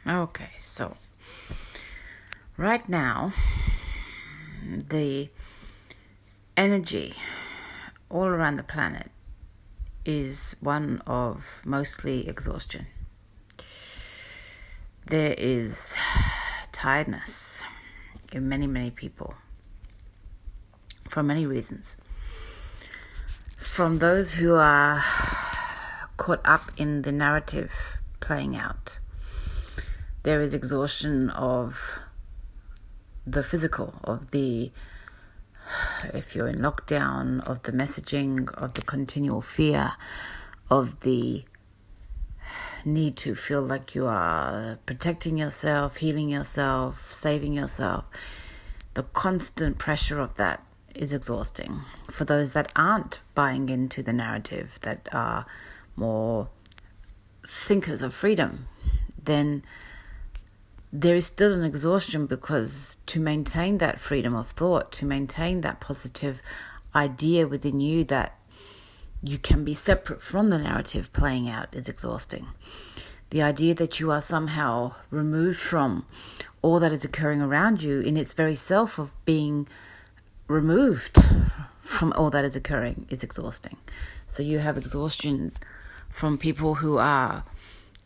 Okay, so right now, the energy all around the planet is one of mostly exhaustion. There is tiredness in many people for many reasons. From those who are caught up in the narrative playing out, there is exhaustion of the physical, of the, if you're in lockdown, of the messaging, of the continual fear, of the need to feel like you are protecting yourself, healing yourself, saving yourself. The constant pressure of that is exhausting. For those that aren't buying into the narrative, that are more thinkers of freedom, then there is still an exhaustion, because to maintain that freedom of thought, to maintain that positive idea within you that you can be separate from the narrative playing out, is exhausting. The idea that you are somehow removed from all that is occurring around you in its very self of being removed from all that is occurring is exhausting. So you have exhaustion from people who are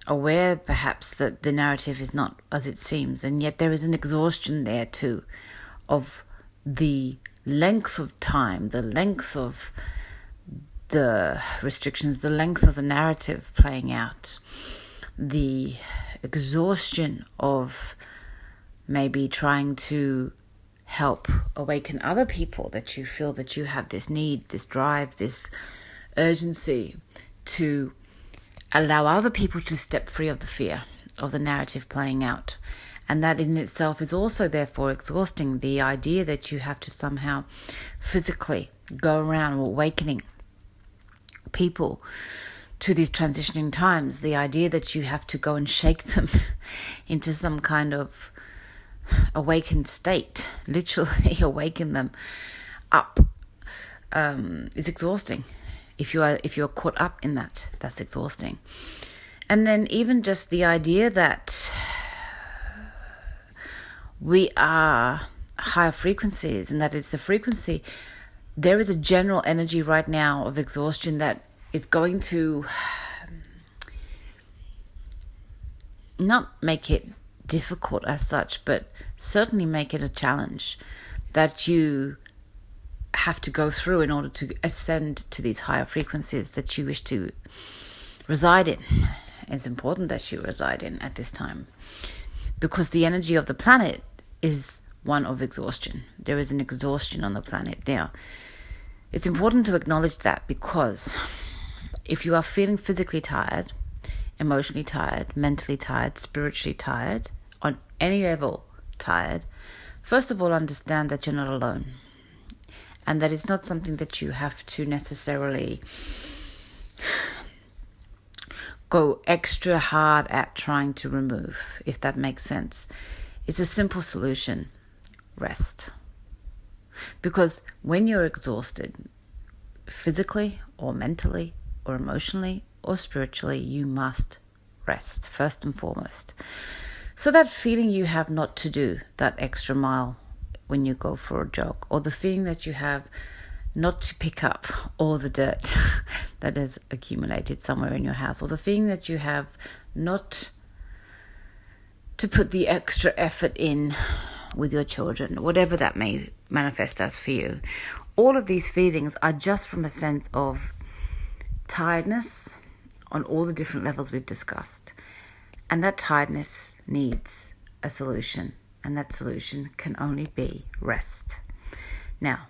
aware perhaps that the narrative is not as it seems, and yet there is an exhaustion there too of the length of time, the length of the restrictions, the length of the narrative playing out, the exhaustion of maybe trying to help awaken other people, that you feel that you have this need, this drive, this urgency to allow other people to step free of the fear of the narrative playing out. And that in itself is also therefore exhausting. The idea that you have to somehow physically go around awakening people to these transitioning times, the idea that you have to go and shake them into some kind of awakened state, literally awaken them up, is exhausting. If you're caught up in that, that's exhausting. And then even just the idea that we are higher frequencies, and that it's the frequency, there is a general energy right now of exhaustion that is going to not make it difficult as such, but certainly make it a challenge that you have to go through in order to ascend to these higher frequencies that you wish to reside in. It's important that you reside in at this time, because the energy of the planet is one of exhaustion. There is an exhaustion on the planet now. It's important to acknowledge that, because if you are feeling physically tired, emotionally tired, mentally tired, spiritually tired, on any level tired, first of all, understand that you're not alone. And that it's not something that you have to necessarily go extra hard at trying to remove, if that makes sense. It's a simple solution: rest. Because when you're exhausted, physically or mentally or emotionally or spiritually, you must rest first and foremost. So that feeling you have not to do that extra mile when you go for a jog, or the feeling that you have not to pick up all the dirt that has accumulated somewhere in your house, or the feeling that you have not to put the extra effort in with your children, whatever that may manifest as for you. All of these feelings are just from a sense of tiredness on all the different levels we've discussed. And that tiredness needs a solution. And that solution can only be rest. Now,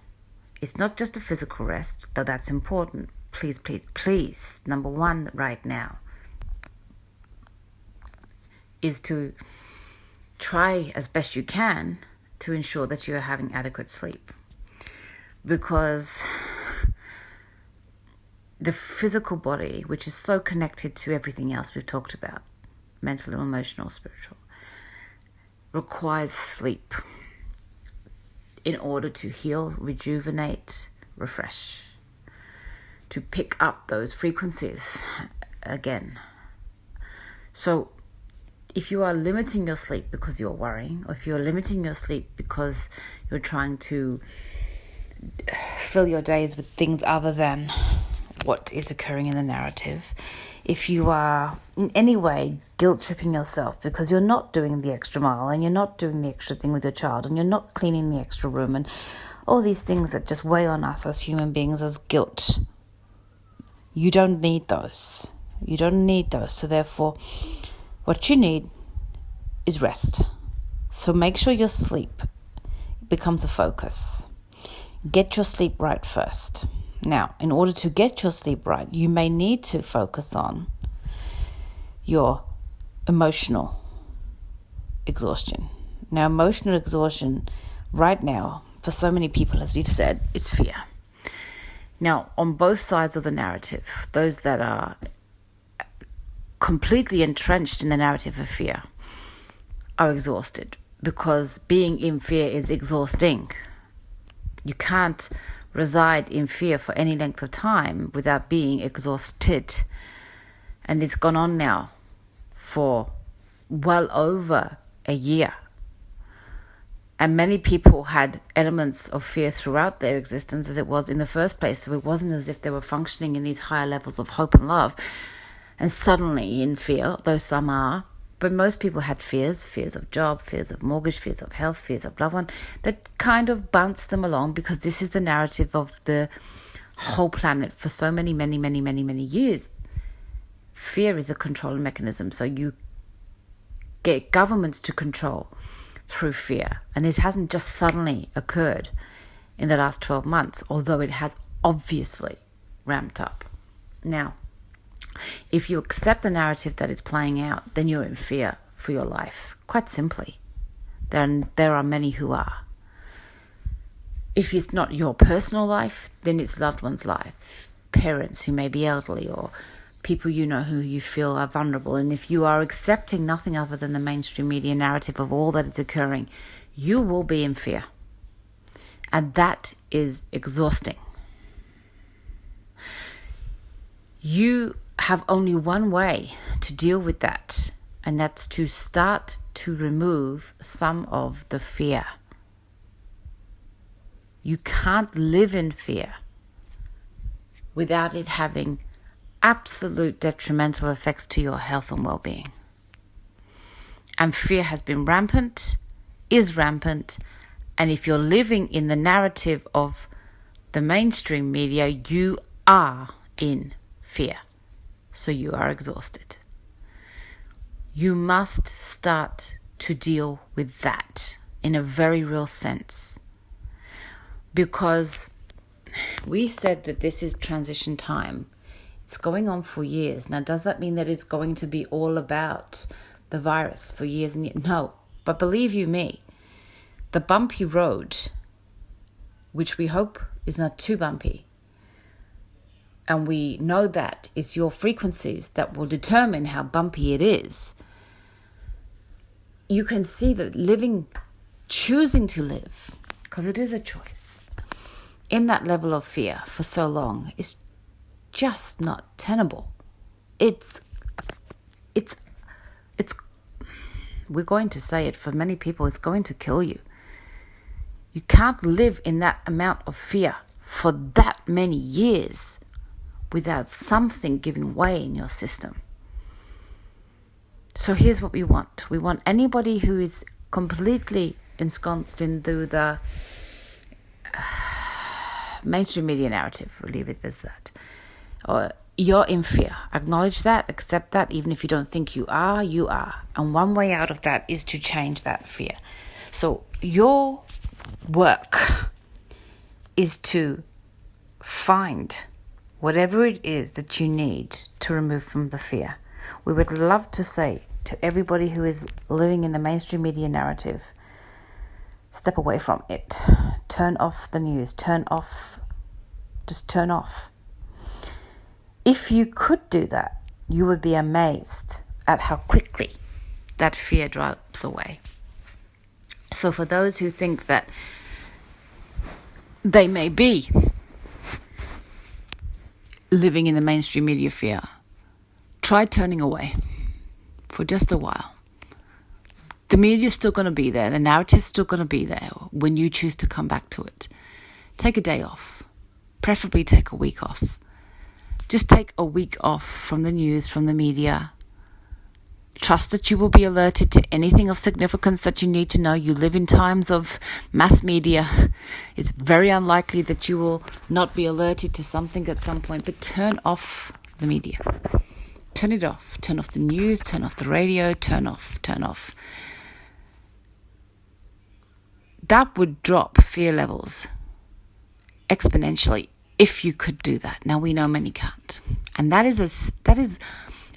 it's not just a physical rest, though that's important. Please, number one right now is to try as best you can to ensure that you are having adequate sleep. Because the physical body, which is so connected to everything else we've talked about, mental, emotional, spiritual, requires sleep in order to heal, rejuvenate, refresh, to pick up those frequencies again. So if you are limiting your sleep because you're worrying, or if you're limiting your sleep because you're trying to fill your days with things other than what is occurring in the narrative, if you are in any way guilt-tripping yourself because you're not doing the extra mile and you're not doing the extra thing with your child and you're not cleaning the extra room and all these things that just weigh on us as human beings as guilt, you don't need those. You don't need those. So therefore, what you need is rest. So make sure your sleep becomes a focus. Get your sleep right first. Now, in order to get your sleep right, you may need to focus on your emotional exhaustion. Now, emotional exhaustion right now, for so many people, as we've said, is fear. Now, on both sides of the narrative, those that are completely entrenched in the narrative of fear are exhausted, because being in fear is exhausting. You can't reside in fear for any length of time without being exhausted. And it's gone on now for well over a year. And many people had elements of fear throughout their existence as it was in the first place. So it wasn't as if they were functioning in these higher levels of hope and love. And suddenly in fear, though some are, but most people had fears of job, fears of mortgage, fears of health, fears of loved one, that kind of bounced them along, because this is the narrative of the whole planet for so many years. Fear is a control mechanism. So you get governments to control through fear. And this hasn't just suddenly occurred in the last 12 months, although it has obviously ramped up. Now, if you accept the narrative that it's playing out, then you're in fear for your life. Quite simply. There are many who are. If it's not your personal life, then it's loved one's life. Parents who may be elderly, or people you know who you feel are vulnerable. And if you are accepting nothing other than the mainstream media narrative of all that is occurring, you will be in fear. And that is exhausting. You have only one way to deal with that, and that's to start to remove some of the fear. You can't live in fear without it having absolute detrimental effects to your health and well-being. And fear has been rampant, is rampant, and if you're living in the narrative of the mainstream media, you are in fear. So you are exhausted. You must start to deal with that in a very real sense. Because we said that this is transition time. It's going on for years. Now, does that mean that it's going to be all about the virus for years and years? No. But believe you me, the bumpy road, which we hope is not too bumpy, and we know that it's your frequencies that will determine how bumpy it is, you can see that choosing to live, because it is a choice, in that level of fear for so long is just not tenable. It's we're going to say it, for many people, it's going to kill you. You can't live in that amount of fear for that many years without something giving way in your system. So here's what we want. We want anybody who is completely ensconced into the mainstream media narrative, we'll leave it as that. Or you're in fear. Acknowledge that, accept that. Even if you don't think you are, you are. And one way out of that is to change that fear. So your work is to find whatever it is that you need to remove from the fear. We would love to say to everybody who is living in the mainstream media narrative, step away from it. Turn off the news. Just turn off. If you could do that, you would be amazed at how quickly that fear drops away. So for those who think that they may be living in the mainstream media fear, try turning away for just a while. The media's still going to be there. The narrative's still going to be there when you choose to come back to it. Take a day off. Preferably take a week off. Just take a week off from the news, from the media. Trust that you will be alerted to anything of significance that you need to know. You live in times of mass media. It's very unlikely that you will not be alerted to something at some point, but turn off the media. Turn it off. Turn off the news, turn off the radio, turn off. That would drop fear levels exponentially if you could do that. Now we know many can't. And that is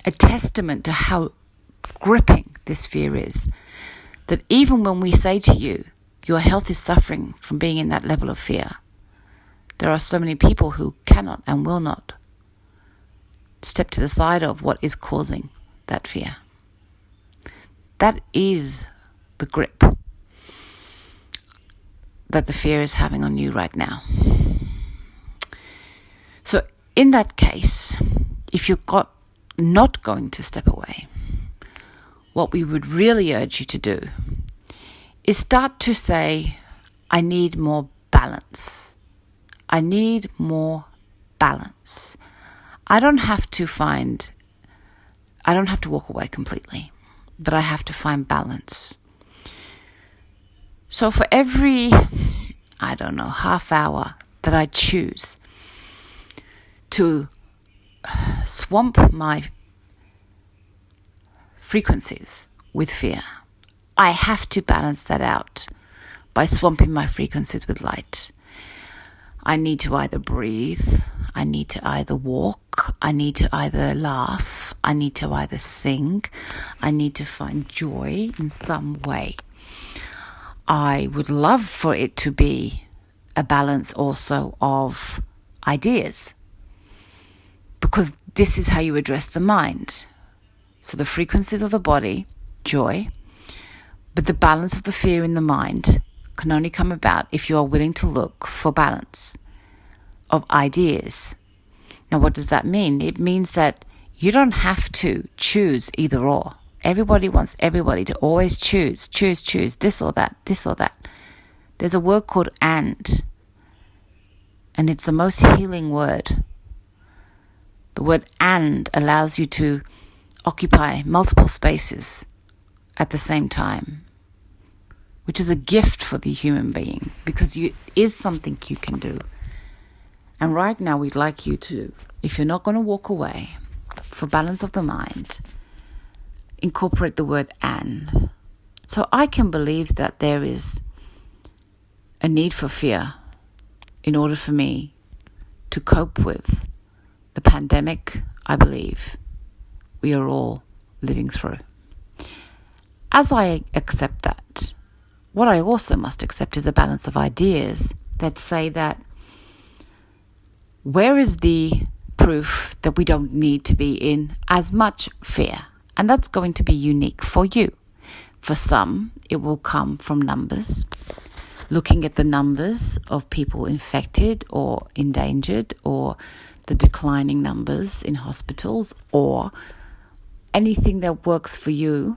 a testament to how gripping this fear is. That even when we say to you, your health is suffering from being in that level of fear, there are so many people who cannot and will not step to the side of what is causing that fear. That is the grip that the fear is having on you right now. So in that case, if you're not going to step away, what we would really urge you to do is start to say, I need more balance. I need more balance. I don't have to walk away completely, but I have to find balance. So for every, half hour that I choose to swamp my frequencies with fear, I have to balance that out by swamping my frequencies with light. I need to either breathe, I need to either walk, I need to either laugh, I need to either sing, I need to find joy in some way. I would love for it to be a balance also of ideas, because this is how you address the mind. So the frequencies of the body, joy, but the balance of the fear in the mind can only come about if you are willing to look for balance of ideas. Now, what does that mean? It means that you don't have to choose either or. Everybody wants everybody to always choose, this or that. There's a word called and it's the most healing word. The word and allows you to occupy multiple spaces at the same time, which is a gift for the human being, because it is something you can do. And right now we'd like you to, if you're not going to walk away, for balance of the mind, incorporate the word and. So I can believe that there is a need for fear in order for me to cope with the pandemic I believe we are all living through. As I accept that, what I also must accept is a balance of ideas that say that where is the proof that we don't need to be in as much fear? And that's going to be unique for you. For some, it will come from numbers. Looking at the numbers of people infected or endangered, or the declining numbers in hospitals, or anything that works for you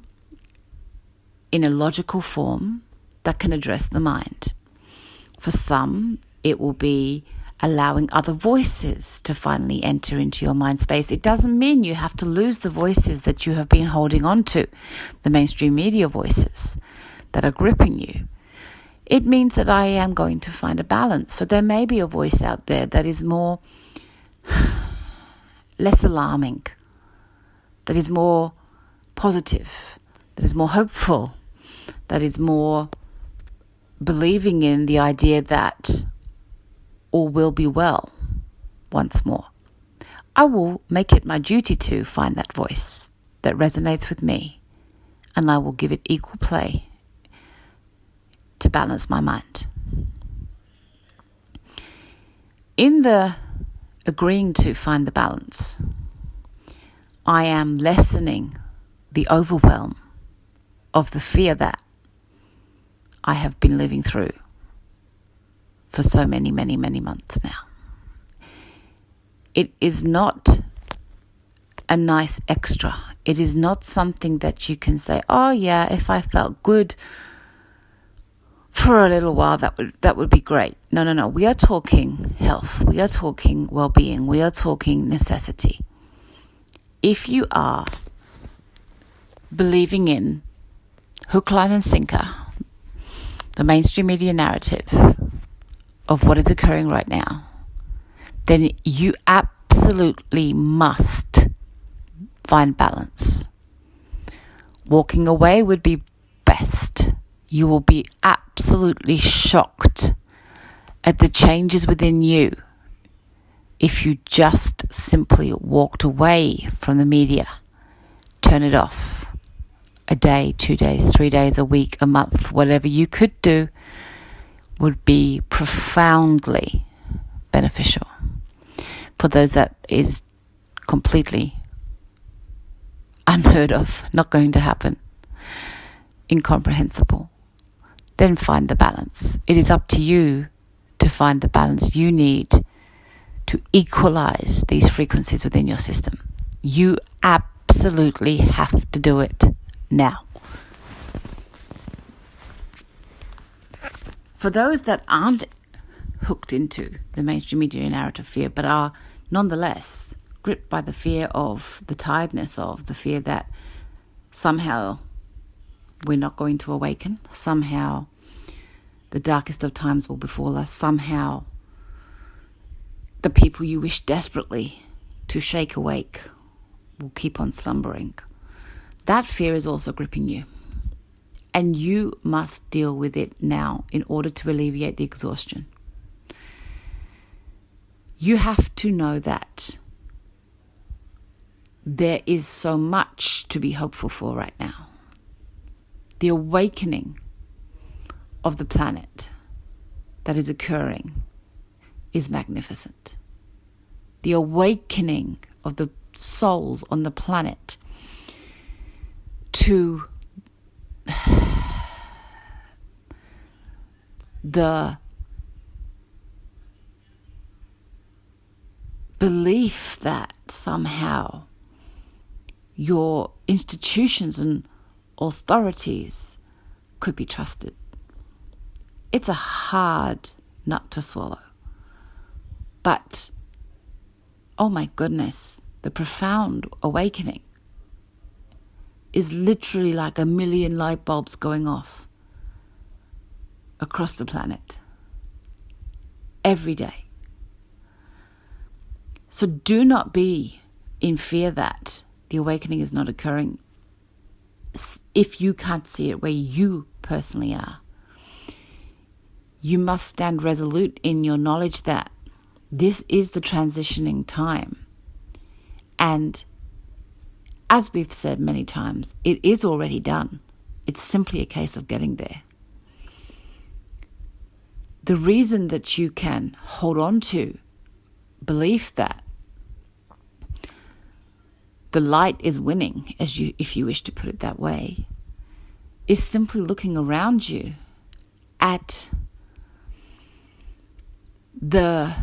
in a logical form that can address the mind. For some, it will be allowing other voices to finally enter into your mind space. It doesn't mean you have to lose the voices that you have been holding on to, the mainstream media voices that are gripping you. It means that I am going to find a balance. So there may be a voice out there that is less alarming, that is more positive, that is more hopeful, that is more believing in the idea that all will be well once more. I will make it my duty to find that voice that resonates with me, and I will give it equal play to balance my mind. In the agreeing to find the balance, I am lessening the overwhelm of the fear that I have been living through for so many months now. It is not a nice extra. It is not something that you can say, oh yeah, if I felt good for a little while, that would be great. No. We are talking health. We are talking well-being. We are talking necessity. If you are believing in hook, line and sinker, the mainstream media narrative of what is occurring right now, then you absolutely must find balance. Walking away would be best. You will be absolutely shocked at the changes within you if you just simply walked away from the media. Turn it off. A day, 2 days, 3 days, a week, a month, whatever you could do would be profoundly beneficial. For those that is completely unheard of, not going to happen, incomprehensible, then find the balance. It is up to you to find the balance you need to equalize these frequencies within your system. You absolutely have to do it now. For those that aren't hooked into the mainstream media narrative fear, but are nonetheless gripped by the fear of the tiredness of, the fear that somehow we're not going to awaken, somehow the darkest of times will befall us, somehow the people you wish desperately to shake awake will keep on slumbering. That fear is also gripping you. And you must deal with it now in order to alleviate the exhaustion. You have to know that there is so much to be hopeful for right now. The awakening of the planet that is occurring is magnificent. The awakening of the souls on the planet to the belief that somehow your institutions and authorities could be trusted. It's a hard nut to swallow. But, oh my goodness, the profound awakening is literally like a million light bulbs going off across the planet every day. So do not be in fear that the awakening is not occurring if you can't see it where you personally are. You must stand resolute in your knowledge that this is the transitioning time. And as we've said many times, it is already done. It's simply a case of getting there. The reason that you can hold on to belief that the light is winning, if you wish to put it that way, is simply looking around you at the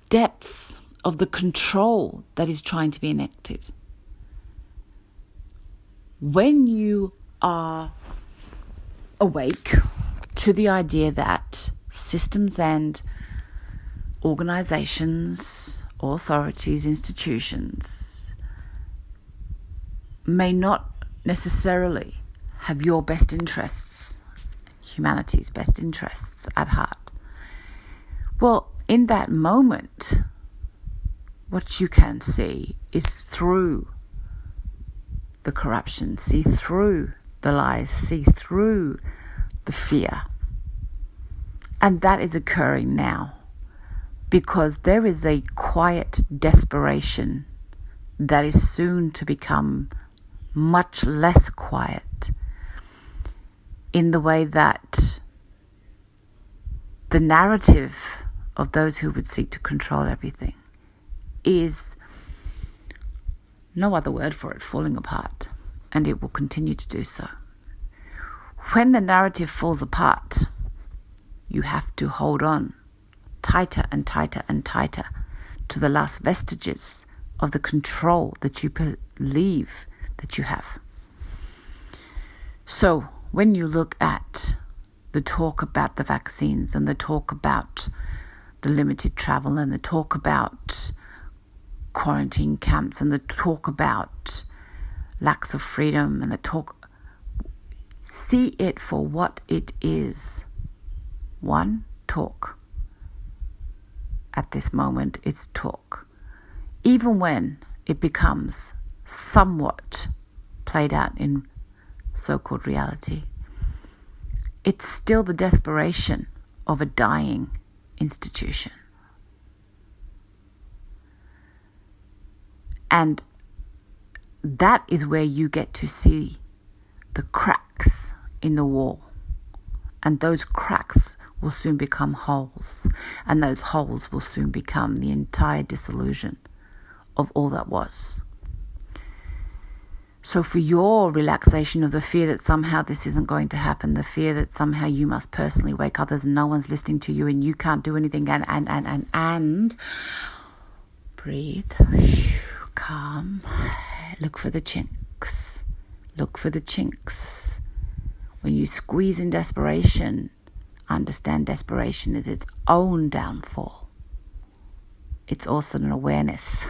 depths of the control that is trying to be enacted. When you are awake to the idea that systems and organizations, authorities, institutions may not necessarily have your best interests, humanity's best interests at heart. Well, in that moment, what you can see is through the corruption, see through the lies, see through the fear. And that is occurring now because there is a quiet desperation that is soon to become much less quiet in the way that the narrative of those who would seek to control everything is, no other word for it, falling apart, and it will continue to do so. When the narrative falls apart, you have to hold on tighter and tighter and tighter to the last vestiges of the control that you believe that you have. So when you look at the talk about the vaccines and the talk about the limited travel and the talk about quarantine camps and the talk about lacks of freedom and the talk, see it for what it is. One, talk. At this moment, it's talk. Even when it becomes somewhat played out in so-called reality, it's still the desperation of a dying institution. And that is where you get to see the cracks in the wall. And those cracks will soon become holes. And those holes will soon become the entire disillusion of all that was. So for your relaxation of the fear that somehow this isn't going to happen, the fear that somehow you must personally wake others and no one's listening to you and you can't do anything and breathe, calm, look for the chinks. Look for the chinks. When you squeeze in desperation, understand desperation is its own downfall. It's also an awareness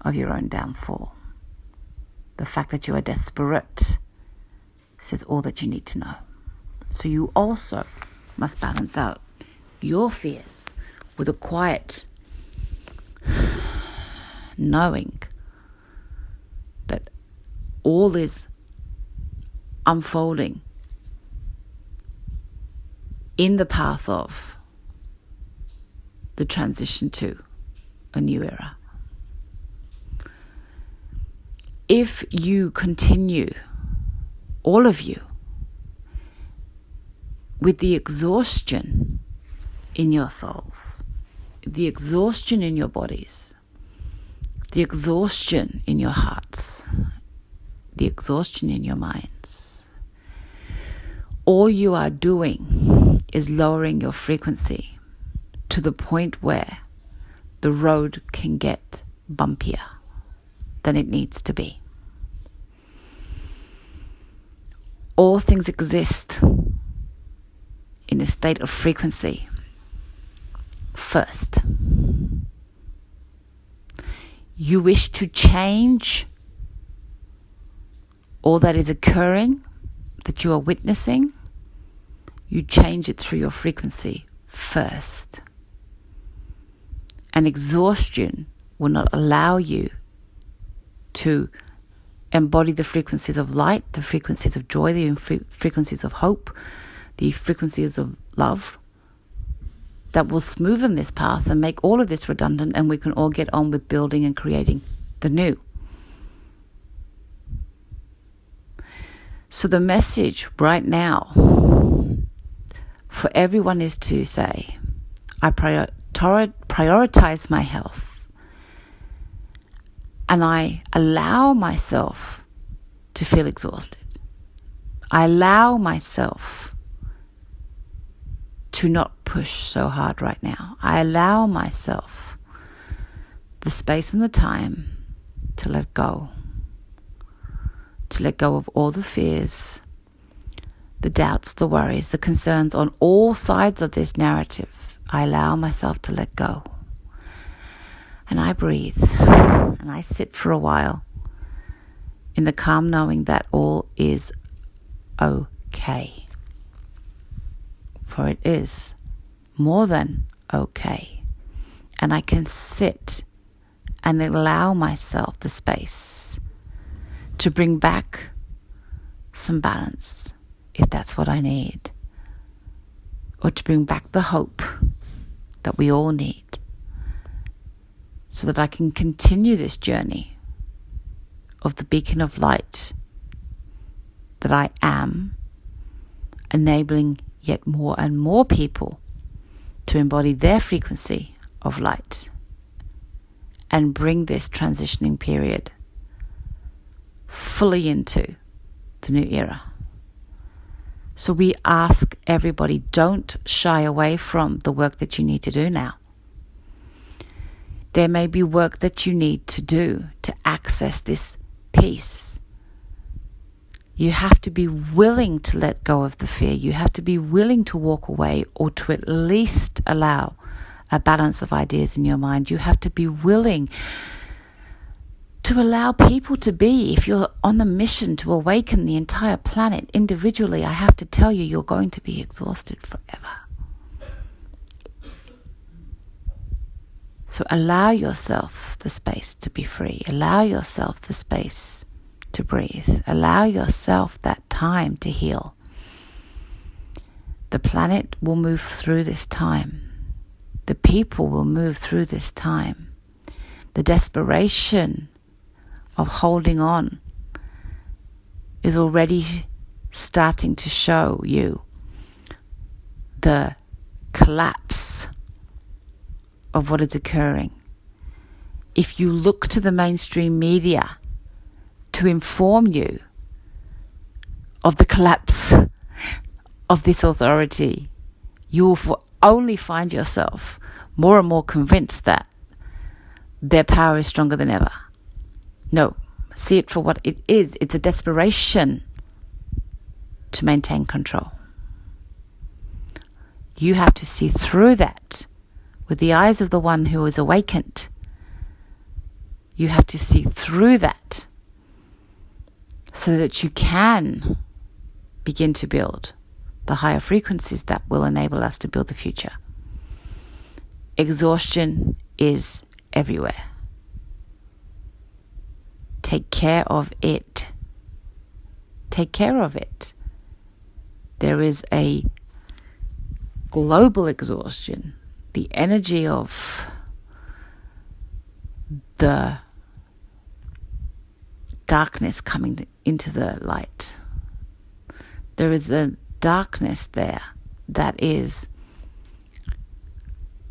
of your own downfall. The fact that you are desperate says all that you need to know. So you also must balance out your fears with a quiet knowing that all is unfolding in the path of the transition to a new era. If you continue, all of you, with the exhaustion in your souls, the exhaustion in your bodies, the exhaustion in your hearts, the exhaustion in your minds, all you are doing is lowering your frequency to the point where the road can get bumpier than it needs to be. All things exist in a state of frequency first. You wish to change all that is occurring, that you are witnessing, you change it through your frequency first. And exhaustion will not allow you to embody the frequencies of light, the frequencies of joy, the frequencies of hope, the frequencies of love that will smoothen this path and make all of this redundant, and we can all get on with building and creating the new. So the message right now for everyone is to say, I prioritize my health. And I allow myself to feel exhausted. I allow myself to not push so hard right now. I allow myself the space and the time to let go. To let go of all the fears, the doubts, the worries, the concerns on all sides of this narrative. I allow myself to let go. And I breathe, and I sit for a while in the calm knowing that all is okay. For it is more than okay. And I can sit and allow myself the space to bring back some balance, if that's what I need, or to bring back the hope that we all need, so that I can continue this journey of the beacon of light that I am, enabling yet more and more people to embody their frequency of light and bring this transitioning period fully into the new era. So we ask everybody, don't shy away from the work that you need to do now. There may be work that you need to do to access this peace. You have to be willing to let go of the fear. You have to be willing to walk away, or to at least allow a balance of ideas in your mind. You have to be willing to allow people to be. If you're on the mission to awaken the entire planet individually, I have to tell you, you're going to be exhausted forever. So allow yourself the space to be free. Allow yourself the space to breathe. Allow yourself that time to heal. The planet will move through this time. The people will move through this time. The desperation of holding on is already starting to show you the collapse of what is occurring. If you look to the mainstream media to inform you of the collapse of this authority, you will only find yourself more and more convinced that their power is stronger than ever. No, see it for what it is. It's a desperation to maintain control. You have to see through that with the eyes of the one who is awakened. You have to see through that so that you can begin to build the higher frequencies that will enable us to build the future. Exhaustion is everywhere. Take care of it. Take care of it. There is a global exhaustion. The energy of the darkness coming into the light. There is a darkness there that is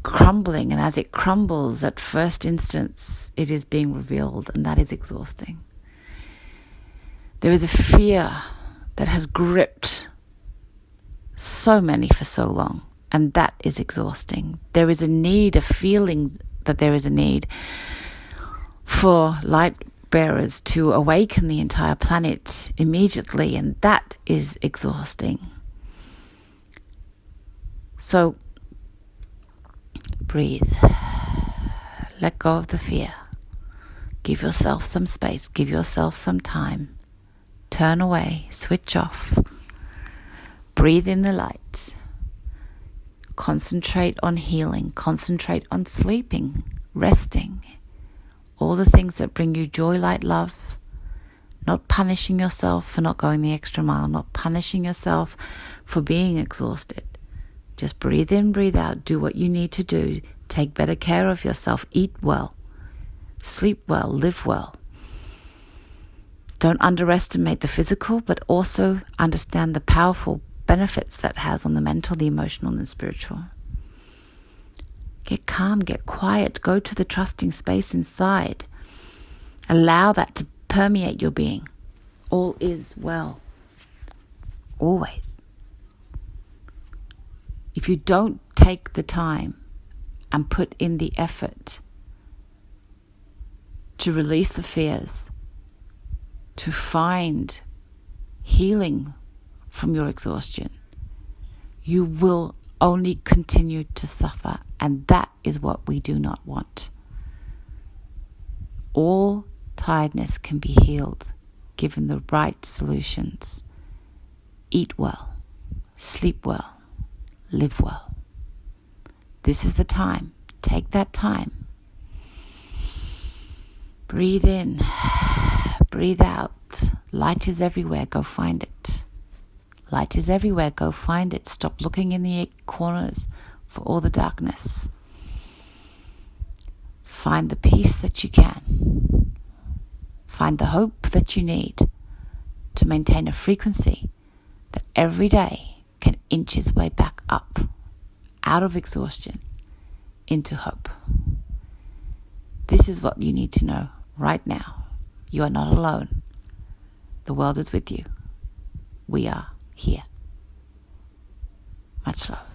crumbling, and as it crumbles, at first instance, it is being revealed, and that is exhausting. There is a fear that has gripped so many for so long, and that is exhausting. There is a need, a feeling that there is a need for light bearers to awaken the entire planet immediately, and that is exhausting. So breathe. Let go of the fear. Give yourself some space. Give yourself some time. Turn away. Switch off. Breathe in the light. Concentrate on healing. Concentrate on sleeping, resting. All the things that bring you joy, light, love. Not punishing yourself for not going the extra mile. Not punishing yourself for being exhausted. Just breathe in, breathe out. Do what you need to do. Take better care of yourself. Eat well. Sleep well. Live well. Don't underestimate the physical, but also understand the powerful benefits that has on the mental, the emotional, and the spiritual. Get calm, get quiet. Go to the trusting space inside. Allow that to permeate your being. All is well. Always. If you don't take the time and put in the effort to release the fears, to find healing from your exhaustion, you will only continue to suffer, and that is what we do not want. All tiredness can be healed given the right solutions. Eat well, sleep well, live well. This is the time. Take that time. Breathe in, breathe out. Light is everywhere. Go find it. Light is everywhere. Go find it. Stop looking in the corners for all the darkness. Find the peace that you can. Find the hope that you need to maintain a frequency that every day can inch its way back up, out of exhaustion, into hope. This is what you need to know right now. You are not alone. The world is with you. We are here. Much love.